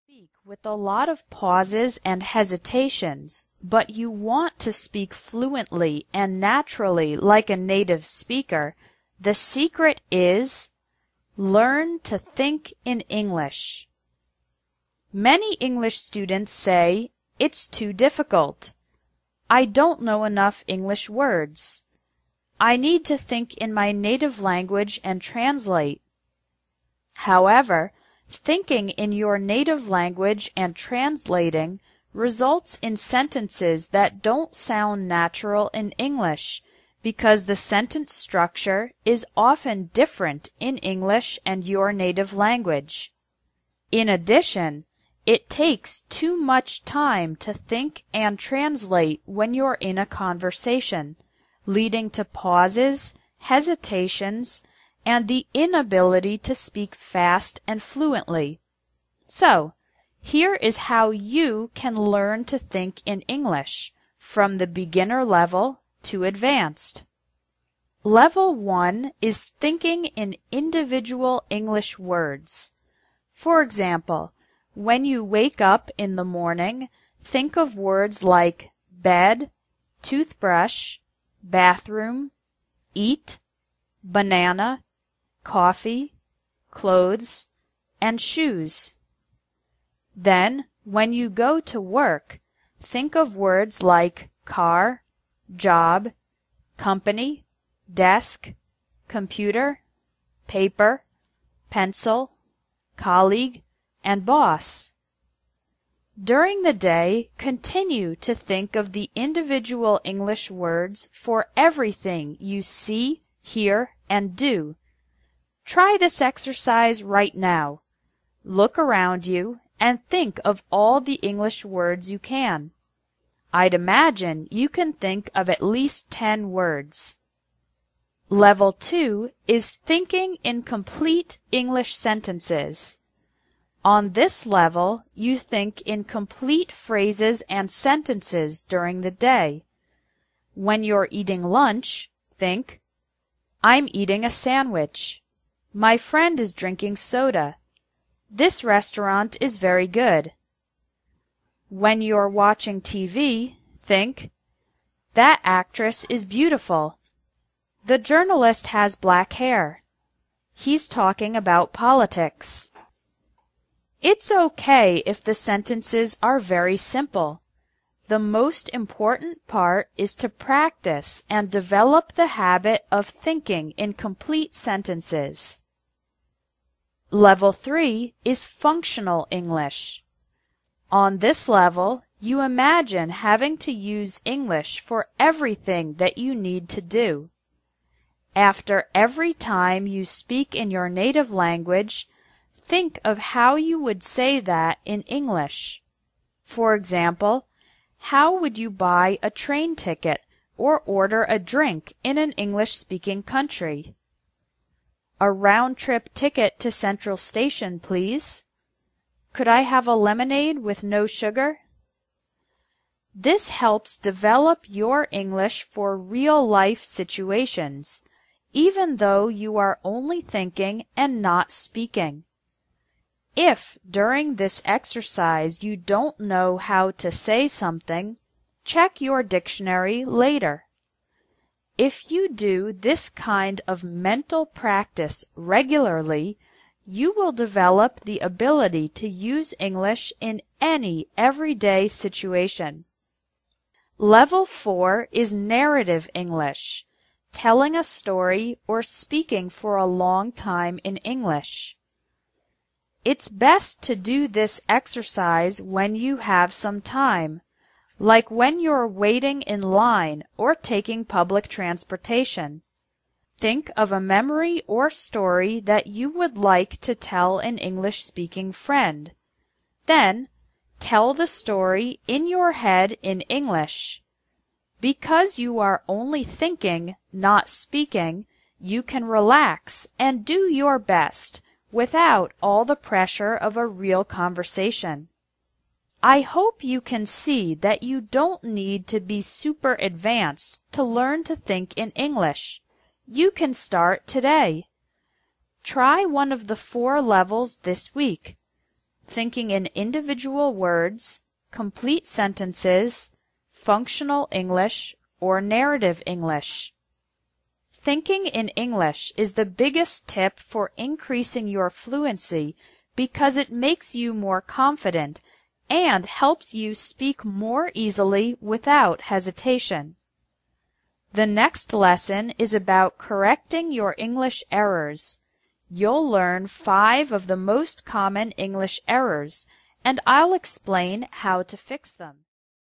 speak with a lot of pauses and hesitations, but you want to speak fluently and naturally like a native speaker, the secret is learn to think in English. Many English students say, "It's too difficult. I don't know enough English words. I need to think in my native language and translate." However, thinking in your native language and translating results in sentences that don't sound natural in English because the sentence structure is often different in English and your native language. In addition, it takes too much time to think and translate when you're in a conversation, leading to pauses, hesitations, and the inability to speak fast and fluently. So, here is how you can learn to think in English from the beginner level to advanced. Level 1 is thinking in individual English words. For example, when you wake up in the morning, think of words like bed, toothbrush, bathroom, eat, banana, coffee, clothes, and shoes. Then, when you go to work, think of words like car, job, company, desk, computer, paper, pencil, colleague, and boss. During the day, continue to think of the individual English words for everything you see, hear, and do. Try this exercise right now. Look around you and think of all the English words you can. I'd imagine you can think of at least 10 words. Level 2 is thinking in complete English sentences. On this level, you think in complete phrases and sentences during the day. When you're eating lunch, think, "I'm eating a sandwich. My friend is drinking soda. This restaurant is very good." When you're watching TV, think, "That actress is beautiful. The journalist has black hair. He's talking about politics." It's okay if the sentences are very simple. The most important part is to practice and develop the habit of thinking in complete sentences. Level 3 is functional English. On this level, you imagine having to use English for everything that you need to do. After every time you speak in your native language, think of how you would say that in English. For example, how would you buy a train ticket or order a drink in an English-speaking country? "A round-trip ticket to Central Station, please. Could I have a lemonade with no sugar?" This helps develop your English for real-life situations, even though you are only thinking and not speaking. If during this exercise you don't know how to say something, check your dictionary later. If you do this kind of mental practice regularly, you will develop the ability to use English in any everyday situation. Level 4 is narrative English, telling a story or speaking for a long time in English. It's best to do this exercise when you have some time, like when you're waiting in line or taking public transportation. Think of a memory or story that you would like to tell an English-speaking friend. Then, tell the story in your head in English. Because you are only thinking, not speaking, you can relax and do your best without all the pressure of a real conversation. I hope you can see that you don't need to be super advanced to learn to think in English. You can start today. Try one of the 4 levels this week. thinking in individual words, complete sentences, functional English, or narrative English. Thinking in English is the biggest tip for increasing your fluency because it makes you more confident and helps you speak more easily without hesitation. The next lesson is about correcting your English errors. You'll learn 5 of the most common English errors, and I'll explain how to fix them.